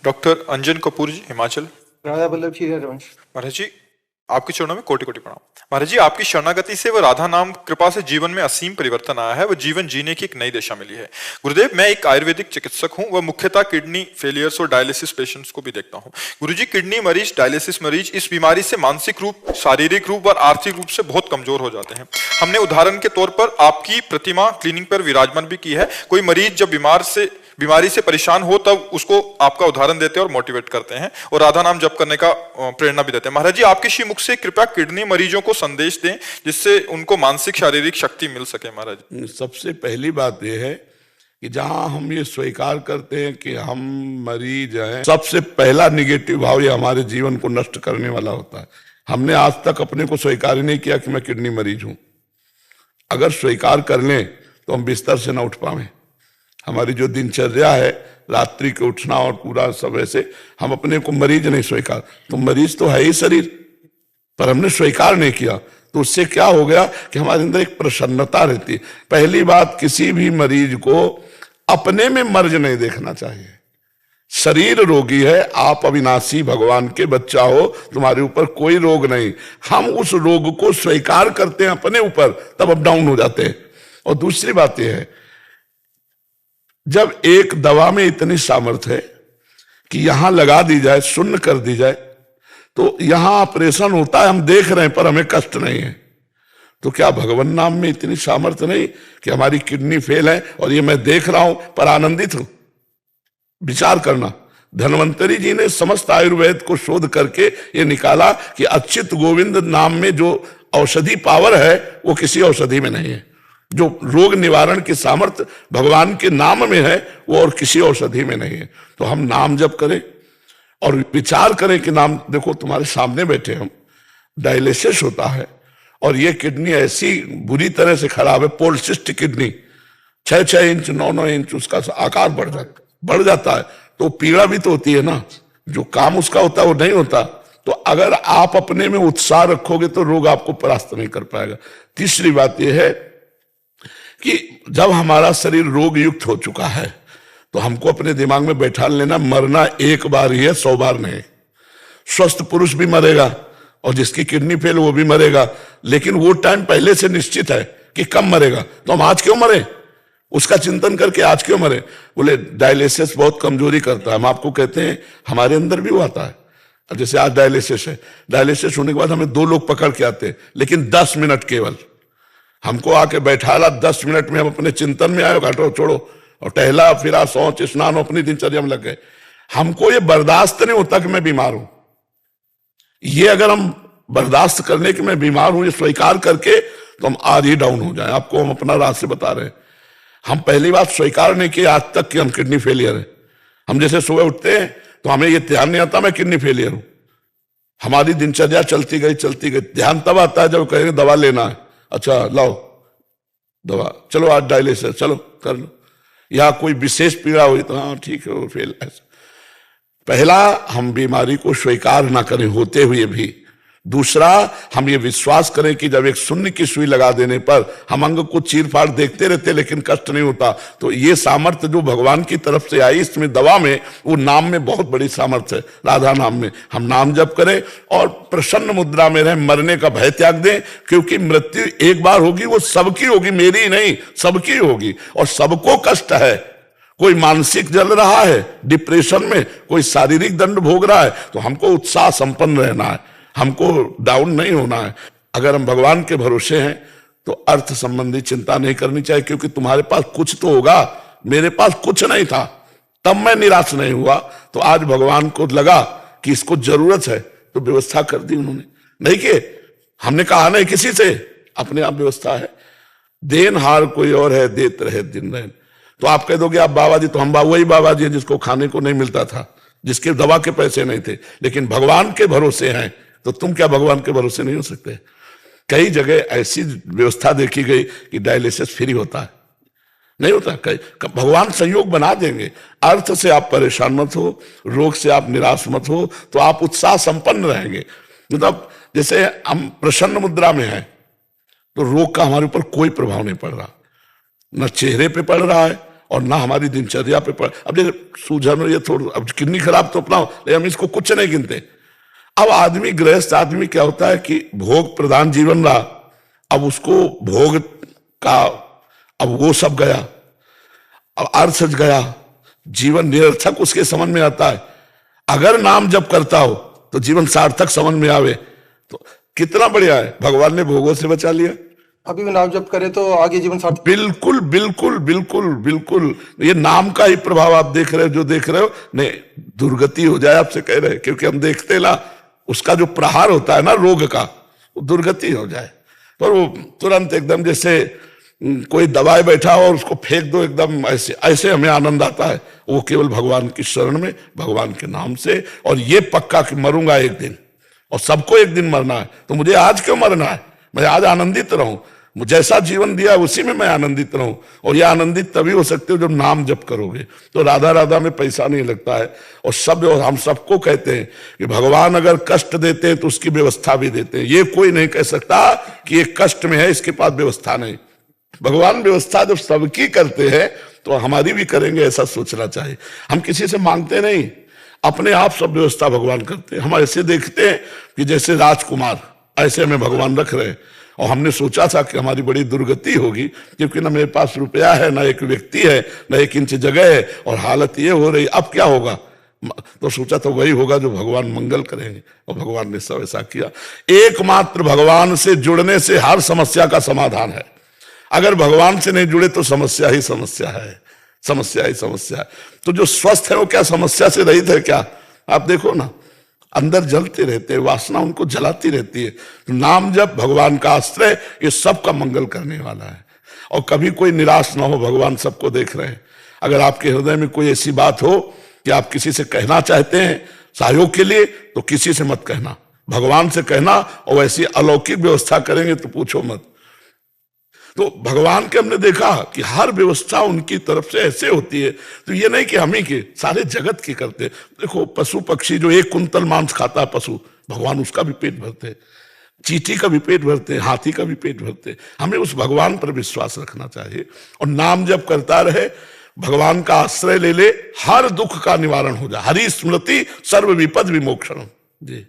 Doctor अंजन कपूर जी, हिमाचल। राधा वल्लभ श्री रघुवंश। महाराज जी, आपके चरणों में कोटि कोटि प्रणाम। महाराज जी, आपकी शरणागति से व राधा नाम कृपा से जीवन में असीम परिवर्तन आया है व जीवन जीने की एक नई दिशा मिली है। गुरुदेव, मैं एक आयुर्वेदिक चिकित्सक हूं व मुख्यतः किडनी फेलियर्स और डायलिसिस पेशेंट्स को भी देखता हूं। गुरुजी, किडनी मरीज, डायलिसिस मरीज इस बीमारी से मानसिक रूप, शारीरिक रूप और आर्थिक रूप से बहुत कमजोर हो जाते हैं। हमने उदाहरण के तौर पर आपकी प्रतिमा क्लिनिक पर विराजमान भी की है। कोई मरीज जब बीमारी से परेशान हो तब उसको आपका उदाहरण देते हैं और मोटिवेट करते हैं और राधा नाम जप करने का प्रेरणा भी देते हैं। महाराज जी, आपके श्री मुख से कृपया किडनी मरीजों को संदेश दें जिससे उनको मानसिक शारीरिक शक्ति मिल सके। महाराज, सबसे पहली बात यह है कि जहां हम ये स्वीकार करते हैं कि हम मरीज हैं, सबसे पहला निगेटिव भाव ये हमारे जीवन को नष्ट करने वाला होता है। हमने आज तक अपने को स्वीकार ही नहीं किया कि मैं किडनी मरीज हूं। अगर स्वीकार कर लें तो हम बिस्तर से ना उठ पाए। हमारी जो दिनचर्या है, रात्रि के उठना और पूरा सब, ऐसे हम अपने को मरीज नहीं स्वीकार, तो मरीज तो है ही शरीर, पर हमने स्वीकार नहीं किया। तो उससे क्या हो गया कि हमारे अंदर एक प्रसन्नता रहती है। पहली बात, किसी भी मरीज को अपने में मर्ज नहीं देखना चाहिए। शरीर रोगी है, आप अविनाशी भगवान के बच्चा हो, तुम्हारे ऊपर कोई रोग नहीं। हम उस रोग को स्वीकार करते हैं अपने ऊपर, तब अप डाउन हो जाते हैं। और दूसरी बात यह है, जब एक दवा में इतनी सामर्थ्य है कि यहां लगा दी जाए, शून्य कर दी जाए, तो यहां ऑपरेशन होता है, हम देख रहे हैं पर हमें कष्ट नहीं है, तो क्या भगवान नाम में इतनी सामर्थ्य नहीं कि हमारी किडनी फेल है और ये मैं देख रहा हूं पर आनंदित हूं? विचार करना। धन्वंतरी जी ने समस्त आयुर्वेद को शोध करके ये निकाला कि अच्युत गोविंद नाम में जो औषधि पावर है वो किसी औषधि में नहीं है। जो रोग निवारण की सामर्थ्य भगवान के नाम में है वो और किसी औषधि में नहीं है। तो हम नाम जप करें और विचार करें कि नाम, देखो तुम्हारे सामने बैठे हम, डायलिसिस होता है और ये किडनी ऐसी बुरी तरह से खराब है, पोलिसिस्टिक किडनी, 6-6 इंच 9-9 इंच उसका आकार बढ़ जाता है। तो पीड़ा भी तो होती है ना, जो काम उसका होता है वो नहीं होता। तो अगर आप अपने में उत्साह रखोगे तो रोग आपको परास्त नहीं कर पाएगा। तीसरी बात यह है कि जब हमारा शरीर रोग युक्त हो चुका है तो हमको अपने दिमाग में बैठा लेना, मरना एक बार ही है, 100 बार नहीं। स्वस्थ पुरुष भी मरेगा और जिसकी किडनी फेल वो भी मरेगा, लेकिन वो टाइम पहले से निश्चित है कि कब मरेगा। तो हम आज क्यों मरे, उसका चिंतन करके आज क्यों मरे। बोले डायलिसिस बहुत कमजोरी करता है। हम आपको कहते हैं हमारे अंदर भी वो आता है। जैसे आज डायलिसिस है, डायलिसिस होने के बाद हमें 2 लोग पकड़ के आते हैं, लेकिन 10 मिनट केवल हमको आके बैठाला, 10 मिनट में हम अपने चिंतन में आए, घाटो छोड़ो और टहला फिरा, शौच स्नान, अपनी दिनचर्या में लग गए। हमको ये बर्दाश्त नहीं होता कि मैं बीमार हूं। ये अगर हम बर्दाश्त करने कि मैं बीमार हूं, ये स्वीकार करके, तो हम आज ही डाउन हो जाए। आपको हम अपना राज से बता रहे हैं। हम पहली बात स्वीकार नहीं किए आज तक कि हम किडनी फेलियर है। हम जैसे सुबह उठते हैं तो हमें ये ध्यान नहीं आता मैं किडनी फेलियर हूं। हमारी दिनचर्या चलती गई। ध्यान तब आता है जब कहेंगे दवा लेना है, अच्छा लाओ दवा, चलो आज डायलिसिस, चलो कर लो। या कोई विशेष पीड़ा हुई तो हाँ ठीक है वो फेल। ऐसा पहला, हम बीमारी को स्वीकार ना करें होते हुए भी। दूसरा, हम ये विश्वास करें कि जब एक शून्य की सुई लगा देने पर हम अंग को चीर फाड़ देखते रहते लेकिन कष्ट नहीं होता। तो ये सामर्थ्य जो भगवान की तरफ से आई इसमें दवा में, वो नाम में बहुत बड़ी सामर्थ्य है। राधा नाम में हम नाम जप करें और प्रसन्न मुद्रा में रहें, मरने का भय त्याग दें, क्योंकि मृत्यु एक बार होगी, वो सबकी होगी, मेरी नहीं सबकी होगी और सबको कष्ट है। कोई मानसिक जल रहा है डिप्रेशन में, कोई शारीरिक दंड भोग रहा है, तो हमको उत्साह संपन्न रहना है, हमको डाउन नहीं होना है। अगर हम भगवान के भरोसे हैं तो अर्थ संबंधी चिंता नहीं करनी चाहिए, क्योंकि तुम्हारे पास कुछ तो होगा, मेरे पास कुछ नहीं था तब मैं निराश नहीं हुआ। तो आज भगवान को लगा कि इसको जरूरत है तो व्यवस्था कर दी उन्होंने। नहीं कि हमने कहा नहीं किसी से, अपने आप व्यवस्था है। देनहार कोई और है, देत रहे दिन रहे। तो आप कह दोगे आप बाबा जी, तो हम वही बाबा जी जिसको खाने को नहीं मिलता था, जिसके दवा के पैसे नहीं थे, लेकिन भगवान के भरोसे हैं। तो तुम क्या भगवान के भरोसे नहीं हो सकते? कई जगह ऐसी व्यवस्था देखी गई कि डायलिसिस फ्री होता है, नहीं होता। भगवान संयोग बना देंगे। अर्थ से आप परेशान मत हो, रोग से आप निराश मत हो, तो आप उत्साह संपन्न रहेंगे। मतलब जैसे हम प्रसन्न मुद्रा में हैं तो रोग का हमारे ऊपर कोई प्रभाव नहीं पड़ रहा, न चेहरे पे पड़ रहा है और ना हमारी दिनचर्या पे पड़। अब जैसे सूझन ये थोड़ा, अब किडनी खराब तो अपना, लेकिन हम इसको कुछ नहीं गिनते। अब आदमी, गृहस्थ आदमी क्या होता है कि भोग प्रधान जीवन रहा, अब उसको भोग का, अब वो सब गया, अब अर्थ गया, जीवन निरर्थक उसके समझ में आता है। अगर नाम जप करता हो तो जीवन सार्थक समझ में आवे तो कितना बढ़िया है। भगवान ने भोगों से बचा लिया। अभी भी नाम जप करे तो आगे जीवन सार्थक। बिल्कुल बिल्कुल बिल्कुल बिल्कुल, ये नाम का ही प्रभाव आप देख रहे हो, जो देख रहे हो। नहीं, दुर्गति हो जाए आपसे कह रहे हैं, क्योंकि हम देखते ना, उसका जो प्रहार होता है ना रोग का, वो दुर्गति हो जाए। पर वो तुरंत एकदम जैसे कोई दबाए बैठा हो और उसको फेंक दो एकदम, ऐसे ऐसे हमें आनंद आता है। वो केवल भगवान की शरण में, भगवान के नाम से। और ये पक्का कि मरूंगा एक दिन, और सबको एक दिन मरना है, तो मुझे आज क्यों मरना है? मैं आज आनंदित रहूं, जैसा जीवन दिया उसी में मैं आनंदित रहूं। और ये आनंदित तभी हो सकते हो जब नाम जप करोगे। तो राधा राधा में पैसा नहीं लगता है। और सब, हम सबको कहते हैं कि भगवान अगर कष्ट देते हैं तो उसकी व्यवस्था भी देते हैं। ये कोई नहीं कह सकता कि ये कष्ट में है, इसके पास व्यवस्था नहीं। भगवान व्यवस्था जब सबकी करते हैं तो हमारी भी करेंगे, ऐसा सोचना चाहिए। हम किसी से मांगते नहीं, अपने आप सब व्यवस्था भगवान करते हैं। हम ऐसे देखते हैं कि जैसे राजकुमार, ऐसे हमें भगवान रख रहे हैं। और हमने सोचा था कि हमारी बड़ी दुर्गति होगी, क्योंकि ना मेरे पास रुपया है, ना एक व्यक्ति है, ना 1 इंच जगह है, और हालत ये हो रही। अब क्या होगा? तो सोचा तो वही होगा जो भगवान मंगल करेंगे, और भगवान ने सब ऐसा किया। एकमात्र भगवान से जुड़ने से हर समस्या का समाधान है। अगर भगवान से नहीं जुड़े तो समस्या ही समस्या है, समस्या ही समस्या है। तो जो स्वस्थ है वो क्या समस्या से रहित है क्या? आप देखो ना, अंदर जलते रहते हैं, वासना उनको जलाती रहती है। तो नाम जप, भगवान का आश्रय, ये सबका मंगल करने वाला है। और कभी कोई निराश ना हो, भगवान सबको देख रहे हैं। अगर आपके हृदय में कोई ऐसी बात हो कि आप किसी से कहना चाहते हैं सहयोग के लिए, तो किसी से मत कहना, भगवान से कहना। और वैसी अलौकिक व्यवस्था करेंगे तो पूछो मत। तो भगवान के हमने देखा कि हर व्यवस्था उनकी तरफ से ऐसे होती है। तो ये नहीं कि हम ही के, सारे जगत की करते हैं। देखो, पशु पक्षी जो 1 कुंतल मांस खाता है पशु, भगवान उसका भी पेट भरते हैं, चींटी का भी पेट भरते हैं, हाथी का भी पेट भरते हैं। हमें उस भगवान पर विश्वास रखना चाहिए और नाम जप करता रहे, भगवान का आश्रय ले ले, हर दुख का निवारण हो जाए। हरि स्मृति सर्व विपद विमोक्षण। जी।